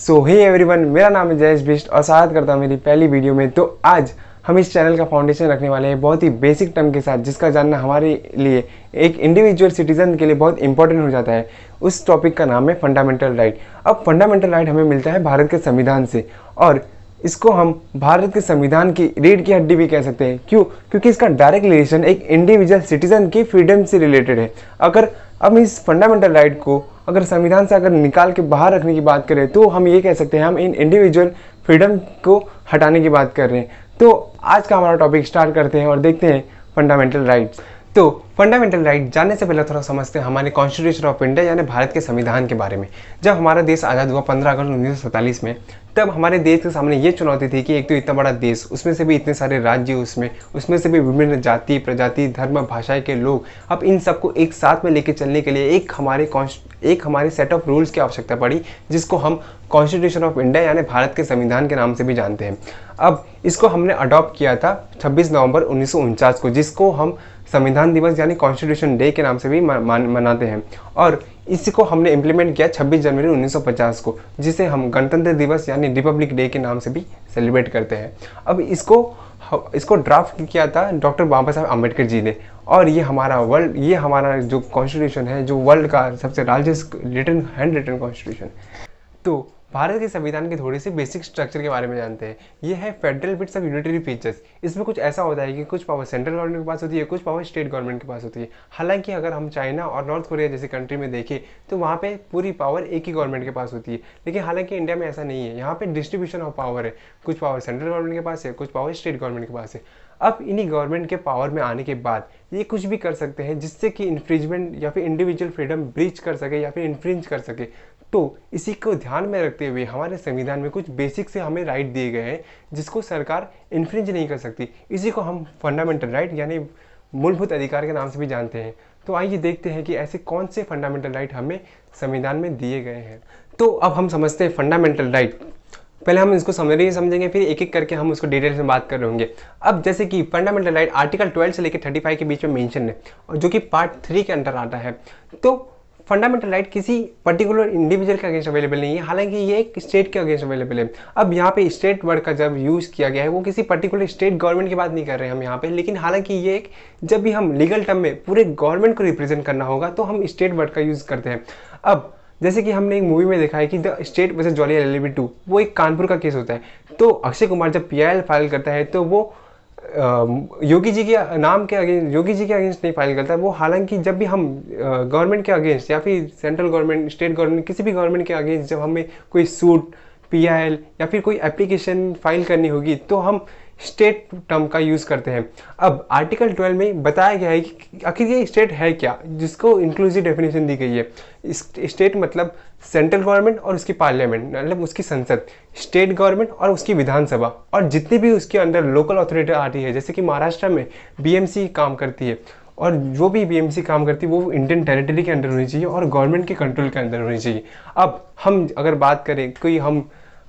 सो hey everyone, मेरा नाम है जयेश बिष्ट और स्वागत करता हूँ मेरी पहली वीडियो में। तो आज हम इस चैनल का फाउंडेशन रखने वाले हैं बहुत ही बेसिक टर्म के साथ, जिसका जानना हमारे लिए एक इंडिविजुअल सिटीजन के लिए बहुत इंपॉर्टेंट हो जाता है। उस टॉपिक का नाम है फंडामेंटल राइट। अब फंडामेंटल राइट हमें मिलता है भारत के संविधान से, और इसको हम भारत के संविधान की रीढ़ की हड्डी भी कह सकते हैं। क्यों? क्योंकि इसका डायरेक्ट रिलेशन एक इंडिविजुअल सिटीजन की फ्रीडम से रिलेटेड है। अगर हम इस फंडामेंटल राइट को अगर संविधान से अगर निकाल के बाहर रखने की बात करें तो हम ये कह सकते हैं हम इन इंडिविजुअल फ्रीडम को हटाने की बात कर रहे हैं। तो आज का हमारा टॉपिक स्टार्ट करते हैं और देखते हैं फंडामेंटल राइट्स। तो फंडामेंटल राइट जानने से पहले थोड़ा समझते हैं हमारे कॉन्स्टिट्यूशन ऑफ इंडिया यानी भारत के संविधान के बारे में। जब हमारा देश आज़ाद हुआ 15 अगस्त 1947 में, तब हमारे देश के सामने ये चुनौती थी कि एक तो इतना बड़ा देश, उसमें से भी इतने सारे राज्य, उसमें से भी विभिन्न जाति प्रजाति धर्म भाषाएं के लोग, अब इन सबको एक साथ में लेके चलने के लिए एक हमारे सेट ऑफ रूल्स की आवश्यकता पड़ी, जिसको हम कॉन्स्टिट्यूशन ऑफ इंडिया यानी भारत के संविधान के नाम से भी जानते हैं। अब इसको हमने अडॉप्ट किया था 26 नवंबर 1949 को, जिसको हम संविधान दिवस यानी कॉन्स्टिट्यूशन डे के नाम से भी मनाते हैं। और इसको हमने इम्प्लीमेंट किया 26 जनवरी 1950 को, जिसे हम गणतंत्र दिवस यानी रिपब्लिक डे के नाम से भी सेलिब्रेट करते हैं। अब इसको ड्राफ्ट किया था डॉक्टर बाबा साहब अम्बेडकर जी ने, और ये हमारा जो कॉन्स्टिट्यूशन है, जो वर्ल्ड का सबसे लार्जेस्ट हैंड रिटन कॉन्स्टिट्यूशन। तो भारत के संविधान के थोड़ी सी बेसिक स्ट्रक्चर के बारे में जानते हैं। ये है federal bits of unitary features. इसमें कुछ ऐसा होता है कि कुछ पावर सेंट्रल गवर्नमेंट के पास होती है, कुछ पावर स्टेट गवर्नमेंट के पास होती है। हालांकि अगर हम चाइना और नॉर्थ कोरिया जैसी कंट्री में देखें तो वहाँ पे पूरी पावर एक ही गवर्नमेंट के पास होती है, लेकिन हालांकि इंडिया में ऐसा नहीं है। यहाँ पे डिस्ट्रीब्यूशन ऑफ पावर है, कुछ पावर सेंट्रल गवर्नमेंट के पास है, कुछ पावर स्टेट गवर्नमेंट के पास है। अब इन्हीं गवर्नमेंट के पावर में आने के बाद ये कुछ भी कर सकते हैं जिससे कि इन्फ्रिंजमेंट या फिर इंडिविजुअल फ्रीडम ब्रीच कर सके या फिर इन्फ्रिंज कर सके। तो इसी को ध्यान में रखते हुए हमारे संविधान में कुछ बेसिक से हमें राइट दिए गए हैं जिसको सरकार इन्फ्रिंज नहीं कर सकती। इसी को हम फंडामेंटल राइट यानी मूलभूत अधिकार के नाम से भी जानते हैं। तो आइए देखते हैं कि ऐसे कौन से फंडामेंटल राइट हमें संविधान में दिए गए हैं। तो अब हम समझते हैं फंडामेंटल राइट। पहले हम इसको समझेंगे, फिर एक एक करके हम उसको डिटेल में बात कर रहे होंगे। अब जैसे कि फंडामेंटल राइट आर्टिकल 12 से लेकर 35 के बीच में मेंशन है, और जो कि पार्ट 3 के अंडर आता है। तो फंडामेंटल राइट किसी पर्टिकुलर इंडिविजुअल के अगेंस्ट अवेलेबल नहीं है, हालांकि ये एक स्टेट के अगेंस्ट अवेलेबल है। अब यहाँ पे स्टेट वर्ड का जब यूज़ किया गया है वो किसी पर्टिकुलर स्टेट गवर्नमेंट की बात नहीं कर रहे हैं हम यहाँ पे, लेकिन हालांकि ये एक जब भी हम लीगल टर्म में पूरे गवर्नमेंट को रिप्रेजेंट करना होगा तो हम स्टेट वर्ड का यूज़ करते हैं। अब जैसे कि हमने एक मूवी में देखा है कि the state versus jolly LLB 2, वो एक कानपुर का केस होता है। तो अक्षय कुमार जब PIL फाइल करता है तो वो योगी जी के अगेंस्ट नहीं फाइल करता है वो। हालांकि जब भी हम गवर्नमेंट के अगेंस्ट या फिर सेंट्रल गवर्नमेंट, स्टेट गवर्नमेंट, किसी भी गवर्नमेंट के अगेंस्ट जब हमें कोई सूट, PIL या फिर कोई एप्लीकेशन फाइल करनी होगी तो हम स्टेट टर्म का यूज़ करते हैं। अब आर्टिकल 12 में बताया गया है कि आखिर ये स्टेट है क्या, जिसको इंक्लूसिव डेफिनेशन दी गई है। स्टेट मतलब सेंट्रल गवर्नमेंट और उसकी पार्लियामेंट, मतलब उसकी संसद, स्टेट गवर्नमेंट और उसकी विधानसभा, और जितनी भी उसके अंदर लोकल अथॉरिटी आती है। जैसे कि महाराष्ट्र में BMC काम करती है, और जो भी BMC काम करती है वो इंडियन टेरिटरी के अंदर होनी चाहिए और गवर्नमेंट के कंट्रोल के अंदर होनी चाहिए। अब हम अगर बात करें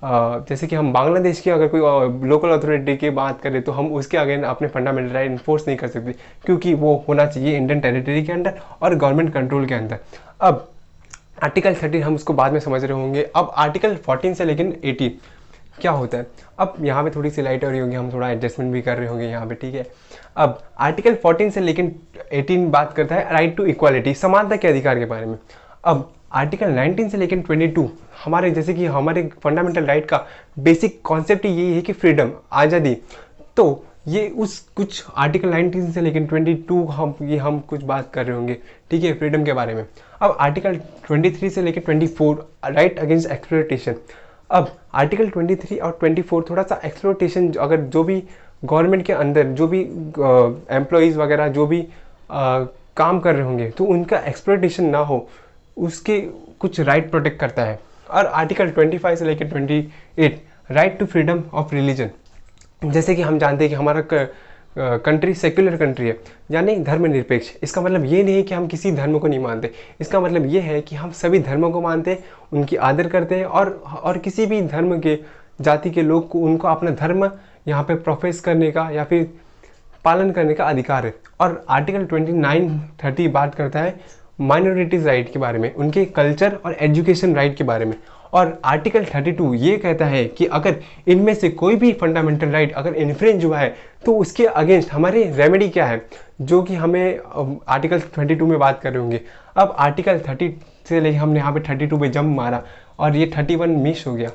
जैसे कि हम बांग्लादेश की अगर कोई लोकल अथॉरिटी की बात करें तो हम उसके अगेंस्ट अपने फंडामेंटल राइट इन्फोर्स नहीं कर सकते, क्योंकि वो होना चाहिए इंडियन टेरिटरी के अंदर और गवर्नमेंट कंट्रोल के अंदर। अब आर्टिकल 13 हम उसको बाद में समझ रहे होंगे। अब आर्टिकल 14 से लेकिन 18 क्या होता है, अब यहाँ पे थोड़ी सी लाइट हो रही होगी, हम थोड़ा एडजस्टमेंट भी कर रहे होंगे यहाँ पे, ठीक है। अब आर्टिकल 14 से लेकिन 18 बात करता है राइट टू इक्वालिटी, समानता के अधिकार के बारे में। अब आर्टिकल 19 से लेकर 22 हमारे फंडामेंटल राइट का बेसिक कॉन्सेप्ट ही यही है कि फ्रीडम, आज़ादी। तो ये कुछ आर्टिकल 19 से लेकर 22 हम कुछ बात कर रहे होंगे, ठीक है, फ्रीडम के बारे में। अब आर्टिकल 23 से लेकर 24 राइट अगेंस्ट एक्सप्लॉयटेशन। अब आर्टिकल 23 और 24 थोड़ा सा एक्सप्लॉयटेशन, अगर जो भी गवर्नमेंट के अंदर जो भी एम्प्लॉयज़ वगैरह जो भी काम कर रहे होंगे तो उनका एक्सप्लॉयटेशन ना हो, उसके कुछ राइट प्रोटेक्ट करता है। और आर्टिकल 25 से लेकर 28 right to freedom of religion. जैसे कि हम जानते हैं कि हमारा कंट्री सेक्युलर कंट्री है, यानी धर्मनिरपेक्ष। इसका मतलब ये नहीं है कि हम किसी धर्म को नहीं मानते, इसका मतलब ये है कि हम सभी धर्मों को मानते हैं, उनकी आदर करते हैं, और किसी भी धर्म के जाति के लोग को उनको अपना धर्म यहाँ पे प्रोफेस करने का या फिर पालन करने का अधिकार है। और आर्टिकल 29-30 बात करता है माइनॉरिटीज़ राइट के बारे में, उनके कल्चर और एजुकेशन राइट के बारे में। और आर्टिकल 32 ये कहता है कि अगर इनमें से कोई भी फंडामेंटल राइट अगर इन्फ्रिंज हुआ है तो उसके अगेंस्ट हमारी रेमेडी क्या है, जो कि हमें आर्टिकल 32 में बात कर रहे होंगे। अब आर्टिकल 30 से लेकर हमने यहाँ पे 32 पे जंप मारा और ये 31 मिस हो गया।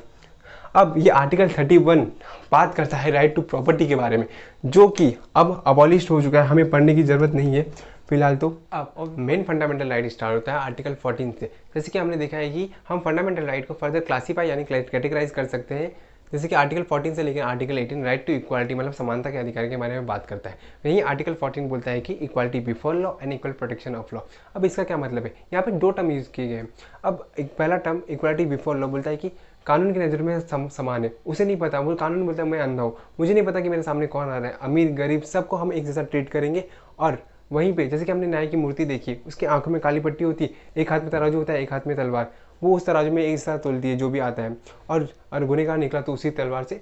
अब ये आर्टिकल 31 बात करता है राइट टू प्रॉपर्टी के बारे में, जो कि अब अबॉलिश हो चुका है, हमें पढ़ने की ज़रूरत नहीं है फिलहाल। तो अब मेन फंडामेंटल राइट स्टार्ट होता है आर्टिकल 14 से। जैसे कि हमने देखा है कि हम फंडामेंटल राइट को फर्दर क्लासीफाई यानी कैटेगराइज कर सकते हैं। जैसे कि आर्टिकल 14 से लेकर आर्टिकल 18 राइट टू इक्वालिटी मतलब समानता के अधिकार के बारे में बात करता है। वहीं आर्टिकल 14 बोलता है कि equality before law and equal protection of law. अब इसका क्या मतलब है, यहाँ पे 2 टर्म यूज़ किए गए हैं। अब एक पहला टर्म इक्वालिटी बिफोर लॉ बोलता है कि कानून की नज़र में समान है, उसे नहीं पता, वो कानून बोलता है मैं अंधा हूँ, मुझे नहीं पता कि मेरे सामने कौन आ रहा है, अमीर गरीब सबको हम एक जैसा ट्रीट करेंगे। और वहीं पे जैसे कि हमने न्याय की मूर्ति देखी, उसकी आंखों में काली पट्टी होती है, एक हाथ में तराजू होता है, एक हाथ में तलवार, वो उस तराजू में एक साथ तोलती है जो भी आता है, और गुनहगार निकला तो उसी तलवार से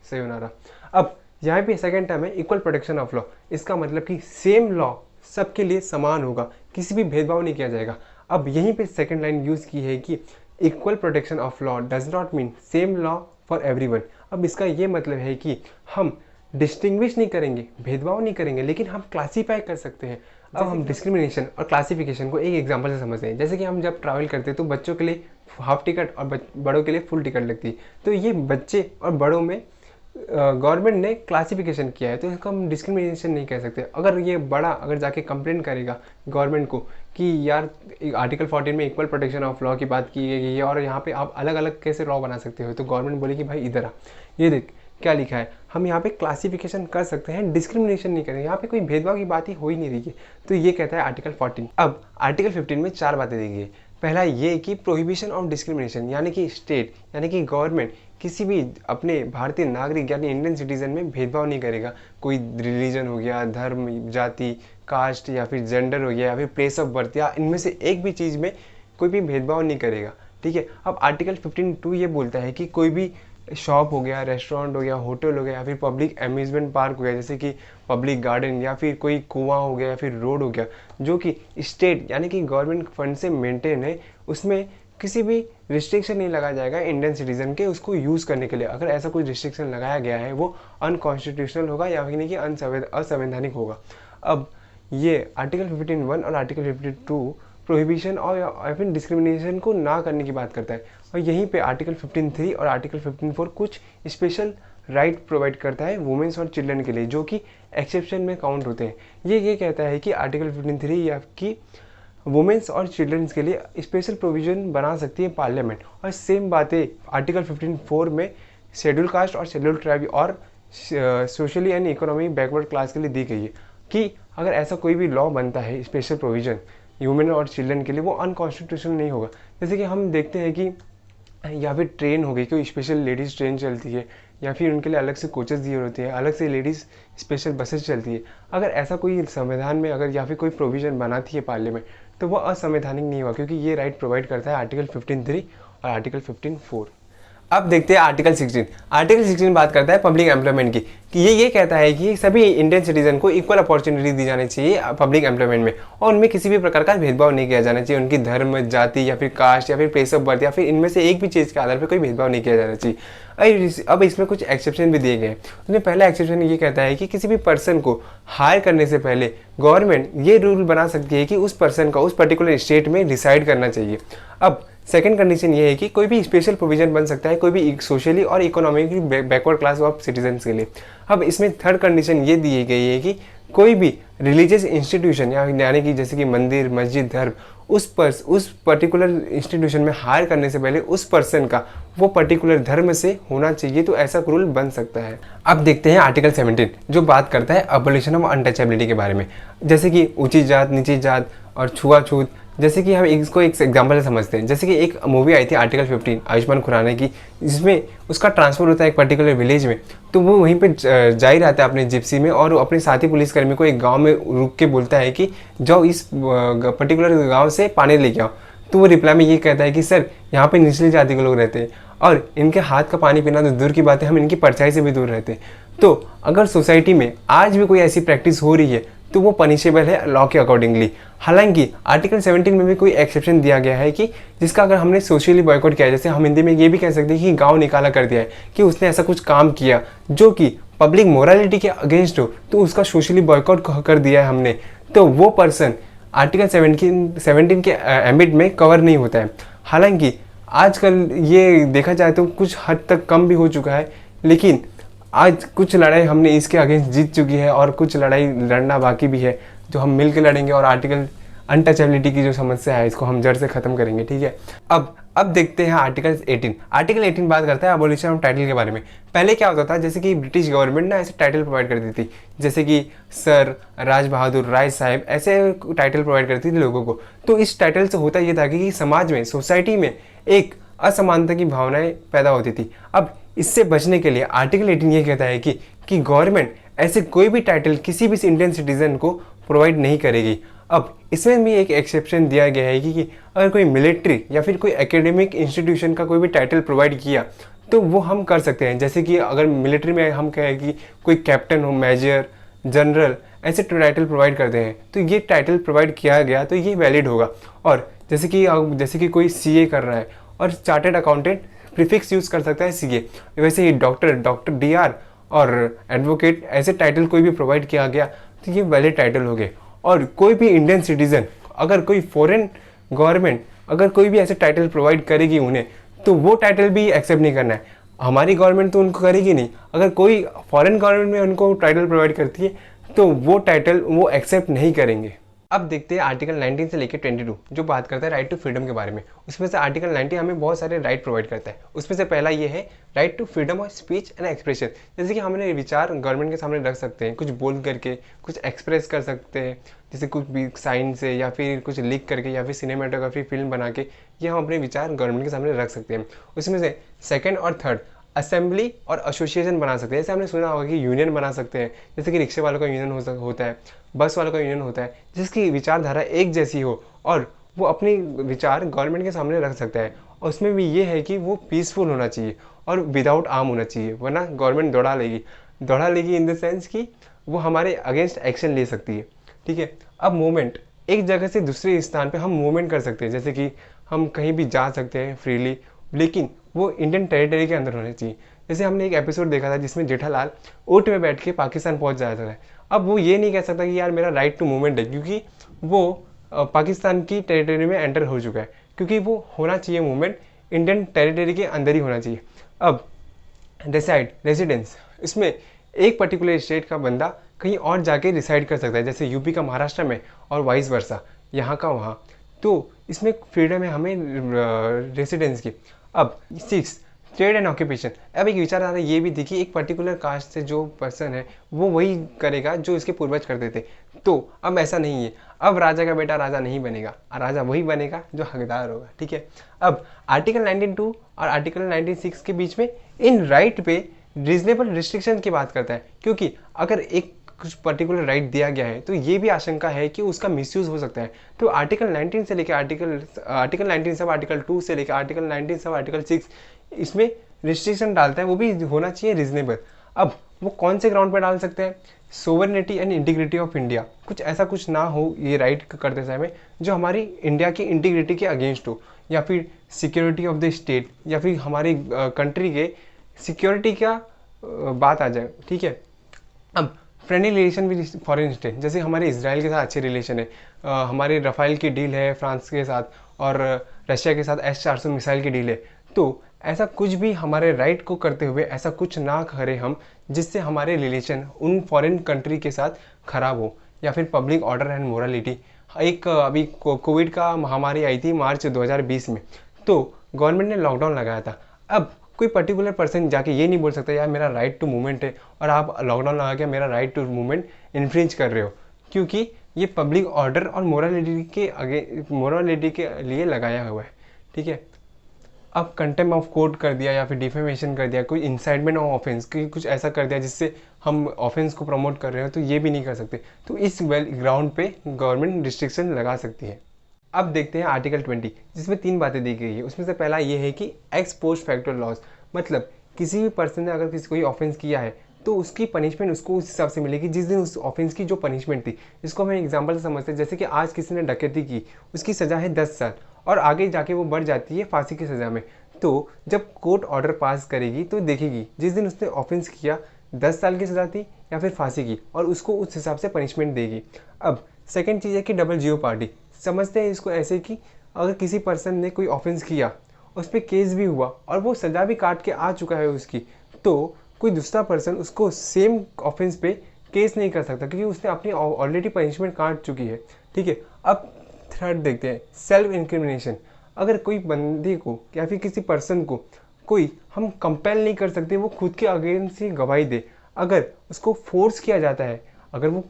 सही होना रहा। अब यहाँ पे सेकंड टर्म है इक्वल प्रोटेक्शन ऑफ लॉ। इसका मतलब कि सेम लॉ सबके लिए समान होगा, किसी भी भेदभाव नहीं किया जाएगा। अब यहीं पे सेकंड लाइन यूज़ की है कि equal protection of law does not mean same law for everyone. अब इसका ये मतलब है कि हम डिस्टिंग्विश नहीं करेंगे, भेदभाव नहीं करेंगे, लेकिन हम क्लासीफाई कर सकते हैं। अब हम डिस्क्रिमिनेशन और क्लासिफिकेशन को एक एग्जांपल से समझते हैं। जैसे कि हम जब ट्रैवल करते हैं तो बच्चों के लिए हाफ टिकट और बड़ों के लिए फुल टिकट लगती है। तो ये बच्चे और बड़ों में गवर्नमेंट ने क्लासिफिकेशन किया है, तो इसको हम डिस्क्रिमिनेशन नहीं कह सकते। अगर ये बड़ा अगर जाके कंप्लेंट करेगा गवर्नमेंट को कि यार आर्टिकल 14 में इक्वल प्रोटेक्शन ऑफ लॉ की बात की गई है और यहाँ पे आप अलग अलग कैसे लॉ बना सकते हो, तो गवर्नमेंट बोलेगी भाई इधर आ, ये देख क्या लिखा है, हम यहाँ पे क्लासिफिकेशन कर सकते हैं, डिस्क्रिमिनेशन नहीं करेंगे, यहाँ पे कोई भेदभाव की बात ही हो ही नहीं रही है। तो ये कहता है आर्टिकल 14। अब आर्टिकल 15 में 4 बातें दी गई है। पहला ये कि प्रोहिबिशन ऑफ डिस्क्रिमिनेशन, यानी कि स्टेट यानी कि गवर्नमेंट किसी भी अपने भारतीय नागरिक यानी इंडियन सिटीजन में भेदभाव नहीं करेगा। कोई रिलीजन हो गया, धर्म, जाति, कास्ट या फिर जेंडर हो गया या फिर प्लेस ऑफ बर्थ, या इनमें से एक भी चीज़ में कोई भी भेदभाव नहीं करेगा। ठीक है। अब आर्टिकल 15(2) ये बोलता है कि कोई भी शॉप हो गया, रेस्टोरेंट हो गया, होटल हो गया या फिर पब्लिक अम्यूजमेंट पार्क हो गया, जैसे कि पब्लिक गार्डन या फिर कोई कुआं हो गया या फिर रोड हो गया, जो कि स्टेट यानी कि गवर्नमेंट फंड से मेंटेन है, उसमें किसी भी रिस्ट्रिक्शन नहीं लगाया जाएगा इंडियन सिटीजन के उसको यूज़ करने के लिए। अगर ऐसा कोई रिस्ट्रिक्शन लगाया गया है वो अनकॉन्स्टिट्यूशनल होगा या फिर कि असंवैधानिक होगा। अब ये आर्टिकल 15(1) और आर्टिकल 52 प्रोहिबिशन और या फिर डिस्क्रिमिनेशन को ना करने की बात करता है। और यहीं पे आर्टिकल 15(3) और आर्टिकल 15(4) कुछ स्पेशल राइट प्रोवाइड करता है वुमेन्स और चिल्ड्रन के लिए, जो कि एक्सेप्शन में काउंट होते हैं। ये कहता है कि आर्टिकल 15(3) या कि वुमेन्स और चिल्ड्रंस के लिए स्पेशल प्रोविजन बना सकती है पार्लियामेंट। और सेम बातें आर्टिकल 15(4) में शेड्यूल कास्ट और शेड्यूल ट्राइब और socially and economic backward class के लिए दी गई है कि अगर ऐसा कोई भी लॉ बनता है स्पेशल प्रोविजन ह्यूमन और चिल्ड्रन के लिए, वो अनकॉन्स्टिट्यूशनल नहीं होगा। जैसे कि हम देखते हैं कि या फिर ट्रेन हो गई, कोई स्पेशल लेडीज़ ट्रेन चलती है या फिर उनके लिए अलग से कोचेस दिए होते हैं, अलग से लेडीज़ स्पेशल बसेस चलती है। अगर ऐसा कोई संविधान में अगर या फिर कोई प्रोविज़न बनाती है पार्लियामेंट, तो वो असंवैधानिक नहीं हुआ, क्योंकि ये राइट प्रोवाइड करता है आर्टिकल 15(3) और आर्टिकल 15(4). अब देखते हैं आर्टिकल 16। आर्टिकल 16 बात करता है पब्लिक एम्प्लॉयमेंट की, कि ये कहता है कि सभी इंडियन सिटीजन को इक्वल अपॉर्चुनिटी दी जानी चाहिए पब्लिक एम्प्लॉयमेंट में, और उनमें किसी भी प्रकार का भेदभाव नहीं किया जाना चाहिए, उनकी धर्म, जाति या फिर कास्ट या फिर प्लेस ऑफ बर्थ या फिर इनमें से एक भी चीज़ के आधार पर कोई भेदभाव नहीं किया जाना चाहिए। अब इसमें कुछ एक्सेप्शन भी दिए गए हैं। उसमें पहला एक्सेप्शन ये कहता है कि किसी भी पर्सन को हायर करने से पहले गवर्नमेंट ये रूल बना सकती है कि उस पर्सन का उस पर्टिकुलर स्टेट में डिसाइड करना चाहिए। अब सेकंड कंडीशन ये है कि कोई भी स्पेशल प्रोविजन बन सकता है कोई भी सोशली और economically backward class of citizens के लिए। अब इसमें थर्ड कंडीशन ये दी गई है कि कोई भी रिलीजियस इंस्टीट्यूशन यानी कि जैसे कि मंदिर, मस्जिद, धर्म, उस पर्टिकुलर इंस्टीट्यूशन में हायर करने से पहले उस पर्सन का वो पर्टिकुलर धर्म से होना चाहिए, तो ऐसा रूल बन सकता है। अब देखते हैं आर्टिकल 17 जो बात करता है अबॉलिशन ऑफ अनटचेबिलिटी के बारे में, जैसे कि ऊंची जात, नीची जात और छुआछूत। जैसे कि हम इसको एक एग्जांपल से समझते हैं, जैसे कि एक मूवी आई थी आर्टिकल 15 आयुष्मान खुराना की, जिसमें उसका ट्रांसफर होता है एक पर्टिकुलर विलेज में, तो वो वहीं पे जा ही रहता है अपने जिप्सी में और अपने साथी पुलिसकर्मी को एक गांव में रुक के बोलता है कि जाओ इस पर्टिकुलर गांव से पानी लेके आओ। तो वो रिप्लाई में ये कहता है कि सर यहाँ पे निचली जाति के लोग रहते हैं और इनके हाथ का पानी पीना तो दूर की बात है, हम इनकी परछाई से भी दूर रहते हैं। तो अगर सोसाइटी में आज भी कोई ऐसी प्रैक्टिस हो रही है तो वो पनिशेबल है लॉ के अकॉर्डिंगली। हालांकि आर्टिकल 17 में भी कोई एक्सेप्शन दिया गया है कि जिसका अगर हमने सोशली बॉयकॉट किया है, जैसे हम हिंदी में ये भी कह सकते हैं कि गाँव निकाला कर दिया है, कि उसने ऐसा कुछ काम किया जो कि पब्लिक मोरालिटी के अगेंस्ट हो, तो उसका सोशली बॉयकॉट कर दिया है हमने, तो वो पर्सन आर्टिकल 17 के एम्बिट में कवर नहीं होता है। हालांकि आजकल ये देखा जाए तो कुछ हद तक कम भी हो चुका है, लेकिन आज कुछ लड़ाई हमने इसके अगेंस्ट जीत चुकी है और कुछ लड़ाई लड़ना बाकी भी है, जो हम मिल के लड़ेंगे और आर्टिकल अनटचेबिलिटी की जो समस्या है इसको हम जड़ से खत्म करेंगे। ठीक है, अब देखते हैं आर्टिकल 18। आर्टिकल 18 बात करता है अबोलिशन ऑफ टाइटल के बारे में। पहले क्या होता था, जैसे कि ब्रिटिश गवर्नमेंट ना ऐसे टाइटल प्रोवाइड करती थी, जैसे कि सर, राज बहादुर, राय साहब, ऐसे टाइटल प्रोवाइड करती थी लोगों को। तो इस टाइटल से होता ये था कि समाज में, सोसाइटी में एक असमानता की भावनाएं पैदा होती थी। अब इससे बचने के लिए आर्टिकल 18 ये कहता है कि गवर्नमेंट ऐसे कोई भी टाइटल किसी भी इंडियन सिटीजन को प्रोवाइड नहीं करेगी। अब इसमें भी एक एक्सेप्शन दिया गया है कि अगर कोई मिलिट्री या फिर कोई एकेडमिक इंस्टीट्यूशन का कोई भी टाइटल प्रोवाइड किया तो वो हम कर सकते हैं। जैसे कि अगर मिलिट्री में हम कहें कि कोई कैप्टन हो, मेजर, जनरल, ऐसे टाइटल प्रोवाइड करते हैं, तो ये टाइटल प्रोवाइड किया गया तो ये वैलिड होगा। और जैसे कि कोई सीए कर रहा है और चार्टेड अकाउंटेंट प्रीफिक्स यूज़ कर सकता है सीए, वैसे ही डॉक्टर डीआर और एडवोकेट ऐसे टाइटल कोई भी प्रोवाइड किया गया तो ये वैलिड टाइटल हो गए। और कोई भी इंडियन सिटीजन, अगर कोई फॉरेन गवर्नमेंट अगर कोई भी ऐसे टाइटल प्रोवाइड करेगी उन्हें, तो वो टाइटल भी एक्सेप्ट नहीं करना है। हमारी गवर्नमेंट तो उनको करेगी नहीं, अगर कोई फॉरेन गवर्नमेंट में उनको टाइटल प्रोवाइड करती है तो वो टाइटल वो एक्सेप्ट नहीं करेंगे। अब देखते हैं आर्टिकल 19 से लेकर 22 जो बात करता है राइट टू फ्रीडम के बारे में। उसमें से आर्टिकल 19 हमें बहुत सारे राइट प्रोवाइड करता है। उसमें से पहला ये है right to freedom of speech and expression. जैसे कि हमने विचार गवर्नमेंट के सामने रख सकते हैं, कुछ बोल करके कुछ एक्सप्रेस कर सकते हैं, जैसे कुछ भी साइन से या फिर कुछ लिख करके या फिर सिनेमाटोग्राफी फिल्म बना के ये हम अपने विचार गवर्नमेंट के सामने रख सकते हैं। उसमें से सेकेंड और थर्ड असेंबली और एसोसिएशन बना सकते हैं। जैसे हमने सुना होगा कि यूनियन बना सकते हैं, जैसे कि रिक्शे वालों का यूनियन होता है, बस वालों का यूनियन होता है, जिसकी विचारधारा एक जैसी हो और वो अपनी विचार गवर्नमेंट के सामने रख सकता है। और उसमें भी ये है कि वो पीसफुल होना चाहिए और विदाउट आर्म होना चाहिए, वरना गवर्नमेंट दौड़ा लेगी इन द सेंस कि वो हमारे अगेंस्ट एक्शन ले सकती है। ठीक है, अब मूवमेंट, एक जगह से दूसरे स्थान पे हम मूवमेंट कर सकते हैं, जैसे कि हम कहीं भी जा सकते हैं फ्रीली, लेकिन वो इंडियन टेरिटरी के अंदर होना चाहिए। जैसे हमने एक एपिसोड देखा था जिसमें जेठालाल ऊँट में बैठ के पाकिस्तान पहुंच जाता है। अब वो ये नहीं कह सकता कि यार मेरा राइट टू मूवमेंट है, क्योंकि वो पाकिस्तान की टेरिटरी में एंटर हो चुका है, क्योंकि वो होना चाहिए मूवमेंट इंडियन टेरिटरी के अंदर ही होना चाहिए। अब डिसाइड रेजिडेंस, इसमें एक पर्टिकुलर स्टेट का बंदा कहीं और जाके रिसाइड कर सकता है, जैसे यूपी का महाराष्ट्र में और वाइस वर्सा, यहाँ का वहाँ। तो इसमें फ्रीडम है हमें रेसिडेंस की। अब 6 ट्रेड एंड ऑक्यूपेशन। अब एक विचारधारा ये भी थी कि एक पर्टिकुलर कास्ट से जो पर्सन है वो वही करेगा जो इसके पूर्वज करते थे। तो अब ऐसा नहीं है, अब राजा का बेटा राजा नहीं बनेगा, राजा वही बनेगा जो हकदार होगा। ठीक है, अब आर्टिकल 19(2) और आर्टिकल 19(6) के बीच में इन राइट पे रीजनेबल रिस्ट्रिक्शन की बात करता है, क्योंकि अगर एक कुछ पर्टिकुलर राइट दिया गया है तो ये भी आशंका है कि उसका मिसयूज हो सकता है। तो आर्टिकल 19 से लेकर आर्टिकल 19 सब आर्टिकल 2 से लेकर आर्टिकल 19 सब आर्टिकल 6 इसमें रिस्ट्रिक्शन डालता है, वो भी होना चाहिए रीजनेबल। अब वो कौन से ग्राउंड पर डाल सकते हैं? Sovereignty and integrity of India, कुछ ऐसा कुछ ना हो ये राइट करते समय जो हमारी इंडिया की इंटीग्रिटी के अगेंस्ट हो, या फिर सिक्योरिटी ऑफ द स्टेट, या फिर हमारी कंट्री के सिक्योरिटी का बात आ जाए। ठीक है, अब friendly relation with foreign state, जैसे हमारे इसराइल के साथ अच्छे रिलेशन है, हमारे रफाइल की डील है फ्रांस के साथ, और रशिया के साथ S-400 मिसाइल की डील है। तो ऐसा कुछ भी हमारे राइट को करते हुए ऐसा कुछ ना करें हम जिससे हमारे रिलेशन उन फॉरेन कंट्री के साथ खराब हो, या फिर पब्लिक ऑर्डर एंड मोरालिटी। एक अभी कोविड का महामारी आई थी मार्च 2020 में, तो गवर्नमेंट ने लॉकडाउन लगाया था। अब कोई पर्टिकुलर पर्सन जाके ये नहीं बोल सकता यार मेरा राइट टू मूवमेंट है और आप लॉकडाउन लगा के मेरा राइट टू मूवमेंट इन्फ्रिंज कर रहे हो, क्योंकि ये पब्लिक ऑर्डर और मोरालिटी के लिए लगाया हुआ है। ठीक है, अब कंटेम्प्ट ऑफ कोर्ट कर दिया या फिर डिफेमेशन कर दिया, कोई इंसाइटमेंट ऑफ ऑफेंस, कुछ ऐसा कर दिया जिससे हम ऑफेंस को प्रमोट कर रहे हो, तो ये भी नहीं कर सकते। तो इस ग्राउंड पे गवर्नमेंट रिस्ट्रिक्शन लगा सकती है। अब देखते हैं आर्टिकल 20, जिसमें 3 बातें दी गई है। उसमें से पहला ये है कि एक्स पोस्ट फैक्टो लॉस, मतलब किसी भी पर्सन ने अगर किसी कोई ऑफेंस किया है तो उसकी पनिशमेंट उसको उस हिसाब से मिलेगी जिस दिन उस ऑफेंस की जो पनिशमेंट थी। इसको हम एग्जाम्पल से समझते हैं, जैसे कि आज किसी ने डकैती की, उसकी सज़ा है 10 साल और आगे जाके वो बढ़ जाती है फांसी की सज़ा में। तो जब कोर्ट ऑर्डर पास करेगी तो देखेगी जिस दिन उसने ऑफेंस किया 10 साल की सज़ा थी या फिर फांसी की, और उसको उस हिसाब से पनिशमेंट देगी। अब सेकेंड चीज़ है कि डबल जीओपार्डी। समझते हैं इसको ऐसे कि अगर किसी पर्सन ने कोई ऑफेंस किया, उस पर केस भी हुआ और वो सज़ा भी काट के आ चुका है उसकी, तो कोई दूसरा पर्सन उसको सेम ऑफेंस पे केस नहीं कर सकता क्योंकि उसने अपनी ऑलरेडी पनिशमेंट काट चुकी है। ठीक है, अब थर्ड देखते हैं, सेल्फ इंक्रिमिनेशन। अगर कोई बंदे को या फिर किसी पर्सन को कोई हम कंपेल नहीं कर सकते वो खुद के अगेंस्ट ही गवाही दे, अगर उसको फोर्स किया जाता है, अगर वो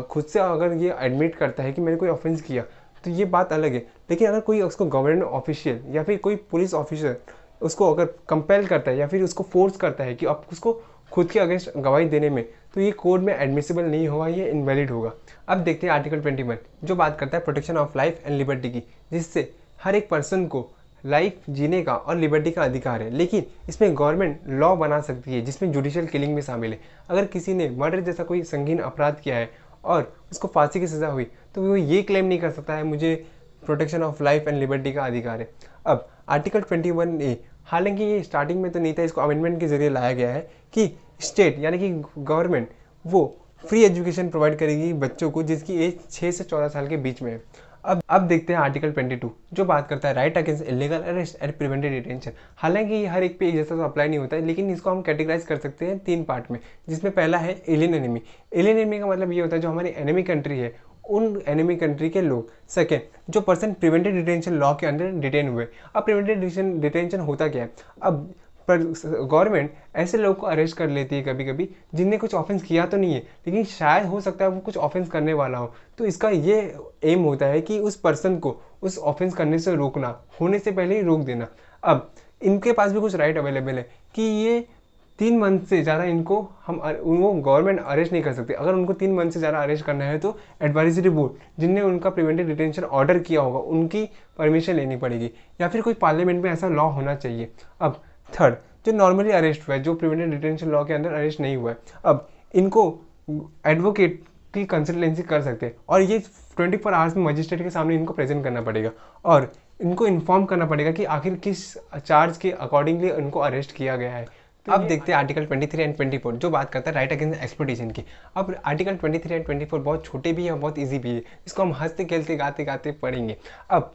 खुद से अगर ये एडमिट करता है कि मैंने कोई ऑफेंस किया तो ये बात अलग है। लेकिन अगर कोई उसको गवर्नमेंट ऑफिशियल या फिर कोई पुलिस ऑफिसर उसको अगर कंपेल करता है या फिर उसको फोर्स करता है कि आप उसको खुद के अगेंस्ट गवाही देने में, तो ये कोर्ट में एडमिसिबल नहीं होगा, ये इनवैलिड होगा। अब देखते हैं आर्टिकल 21 जो बात करता है protection of life and liberty की, जिससे हर एक पर्सन को लाइफ जीने का और लिबर्टी का अधिकार है। लेकिन इसमें गवर्नमेंट लॉ बना सकती है जिसमें जुडिशियल किलिंग भी शामिल है। अगर किसी ने मर्डर जैसा कोई संगीन अपराध किया है और उसको फांसी की सज़ा हुई तो वो ये क्लेम नहीं कर सकता है मुझे protection of life and liberty का अधिकार है। अब आर्टिकल 21A, हालांकि ये स्टार्टिंग में तो नहीं था, इसको अमेंडमेंट के जरिए लाया गया है कि स्टेट यानी कि गवर्नमेंट वो फ्री एजुकेशन प्रोवाइड करेगी बच्चों को जिसकी एज 6 से 14 साल के बीच में है। अब देखते हैं आर्टिकल 22 जो बात करता है right against illegal arrest and prevented detention. हालांकि ये हर एक पे एक जैसा तो अप्लाई नहीं होता है, लेकिन इसको हम कैटेगराइज कर सकते हैं 3 पार्ट में, जिसमें पहला है एलियन एनिमी। एलियन एनिमी का मतलब ये होता है जो हमारी एनिमी कंट्री है उन एनिमी कंट्री के लोग। सेकेंड, जो पर्सन प्रिवेंटेड डिटेंशन लॉ के अंदर डिटेन हुए। अब प्रिवेंटेड डिटेंशन होता क्या है, अब पर गवर्नमेंट ऐसे लोगों को अरेस्ट कर लेती है कभी कभी जिनने कुछ ऑफेंस किया तो नहीं है, लेकिन शायद हो सकता है वो कुछ ऑफेंस करने वाला हो। तो इसका ये एम होता है कि उस पर्सन को उस ऑफेंस करने से रोकना, होने से पहले ही रोक देना। अब इनके पास भी कुछ राइट अवेलेबल है कि ये 3 मंथ से ज़्यादा इनको वो गवर्नमेंट अरेस्ट नहीं कर सकते। अगर उनको 3 मंथ से ज़्यादा अरेस्ट करना है तो एडवाइजरी बोर्ड जिनने उनका प्रिवेंटिव डिटेंशन ऑर्डर किया होगा उनकी परमिशन लेनी पड़ेगी, या फिर कोई पार्लियामेंट में ऐसा लॉ होना चाहिए। अब थर्ड, जो नॉर्मली अरेस्ट हुआ है, जो प्रिवेंटिव डिटेंशन लॉ के अंदर अरेस्ट नहीं हुआ है, अब इनको एडवोकेट की कंसल्टेंसी कर सकते हैं और ये 24 आवर्स में मजिस्ट्रेट के सामने इनको प्रेजेंट करना पड़ेगा और इनको इन्फॉर्म करना पड़ेगा कि आखिर किस चार्ज के अकॉर्डिंगली उनको अरेस्ट किया गया है। तो अब देखते हैं आर्टिकल 23 एंड 24 जो बात करता है राइट अगेंस्ट एक्सप्लॉइटेशन की। अब आर्टिकल 23 एंड 24 बहुत छोटे भी है और बहुत इजी भी है, इसको हम हंसते खेलते गाते गाते पढ़ेंगे। अब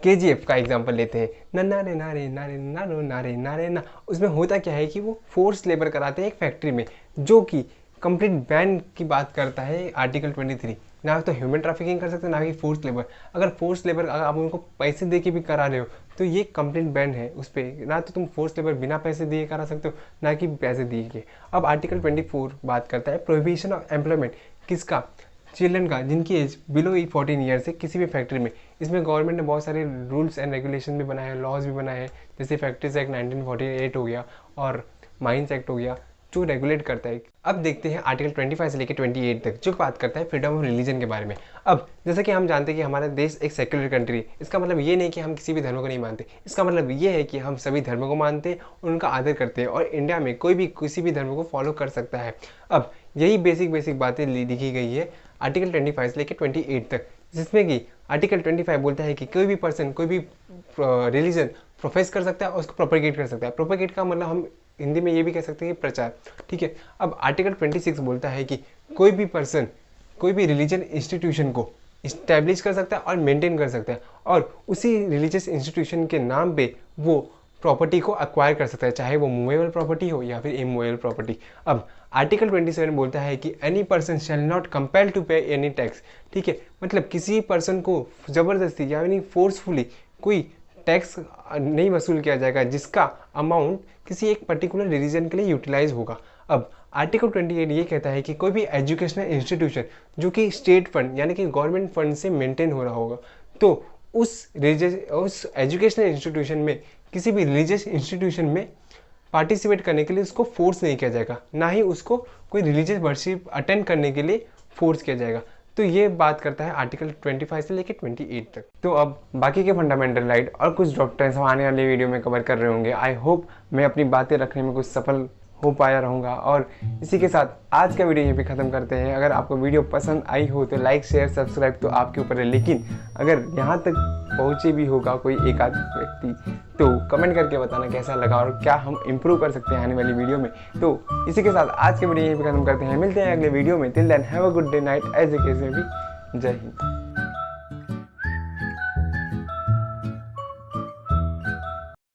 KGF का एग्जांपल लेते हैं, नन्ना रे नारे नारे नारो नारे नारे ना। उसमें होता क्या है कि वो फोर्स लेबर कराते हैं एक फैक्ट्री में, जो कि कंप्लीट बैन की बात करता है आर्टिकल 23। ना तो ह्यूमन ट्रैफिकिंग कर सकते हो ना कि फोर्स लेबर। अगर फोर्स लेबर अगर आप उनको पैसे दे के भी करा रहे हो तो ये कंप्लीट बैन है उस पर। ना तो तुम फोर्स लेबर बिना पैसे दिए करा सकते हो ना कि पैसे दिए के। अब आर्टिकल 24 बात करता है प्रोहिबिशन ऑफ एम्प्लॉयमेंट, किसका, चिल्ड्रन का जिनकी एज बिलो 14 ईयर्स है किसी भी फैक्ट्री में। इसमें गवर्नमेंट ने बहुत सारे रूल्स एंड रेगुलेशन भी बनाए हैं, लॉज भी बनाए हैं, जैसे फैक्ट्रीज एक्ट 1948 हो गया और माइंस एक्ट हो गया जो रेगुलेट करता है। अब देखते हैं आर्टिकल 25 से लेकर 28 तक जो बात करता है फ्रीडम ऑफ रिलीजन के बारे में। अब जैसा कि हम जानते हैं कि हमारा देश एक सेक्युलर कंट्री है, इसका मतलब ये नहीं कि हम किसी भी धर्म को नहीं मानते, इसका मतलब ये है कि हम सभी धर्मों को मानते हैं और उनका आदर करते हैं और इंडिया में कोई भी किसी भी धर्म को फॉलो कर सकता है। अब यही बेसिक बातें लिखी गई है आर्टिकल 25 से लेकर 28 तक, जिसमें कि आर्टिकल 25 बोलता है कि कोई भी पर्सन कोई भी रिलीजन प्रोफेस कर सकता है और उसको प्रोपेगेट कर सकता है। प्रोपेगेट का मतलब हम हिंदी में ये भी कह सकते हैं कि प्रचार, ठीक है। अब आर्टिकल 26 बोलता है कि कोई भी पर्सन कोई भी रिलीजन इंस्टीट्यूशन को इस्टेब्लिश कर सकता है और मेंटेन कर सकता है और उसी रिलीजियस इंस्टीट्यूशन के नाम पे वो प्रॉपर्टी को एक्वायर कर सकता है, चाहे वो मूवेबल प्रॉपर्टी हो या फिर इमूवेबल प्रॉपर्टी। अब आर्टिकल 27 बोलता है कि any person shall not compel to pay any tax, ठीक है। मतलब किसी पर्सन को ज़बरदस्ती यानी फोर्सफुली कोई टैक्स नहीं वसूल किया जाएगा जिसका अमाउंट किसी एक पर्टिकुलर रीजन के लिए यूटिलाइज होगा। अब आर्टिकल 28 ये कहता है कि कोई भी एजुकेशनल इंस्टीट्यूशन जो कि स्टेट फंड यानी कि गवर्नमेंट फंड से मेंटेन हो रहा होगा, तो उस एजुकेशनल इंस्टीट्यूशन में किसी भी रिलीजियस इंस्टीट्यूशन में पार्टिसिपेट करने के लिए उसको फोर्स नहीं किया जाएगा, ना ही उसको कोई रिलीजियस वर्शिप अटेंड करने के लिए फोर्स किया जाएगा। तो ये बात करता है आर्टिकल 25 से लेकर 28 तक। तो अब बाकी के फंडामेंटल राइट और कुछ डॉक्ट्रिन्स हम आने वाले वीडियो में कवर कर रहे होंगे। आई होप मैं अपनी बातें रखने में कुछ सफल हो पाया रहूँगा। और इसी के साथ आज का वीडियो यहीं पे ख़त्म करते हैं। अगर आपको वीडियो पसंद आई हो तो लाइक शेयर सब्सक्राइब तो आपके ऊपर है, लेकिन अगर यहाँ तक पहुँचे भी होगा कोई एक आध व्यक्ति तो कमेंट करके बताना कैसा लगा और क्या हम इम्प्रूव कर सकते हैं आने वाली वीडियो में। तो इसी के साथ आज के वीडियो यहीं पे ख़त्म करते हैं। मिलते हैं अगले वीडियो में। Till then have a good day night as a case में भी। जय हिंद।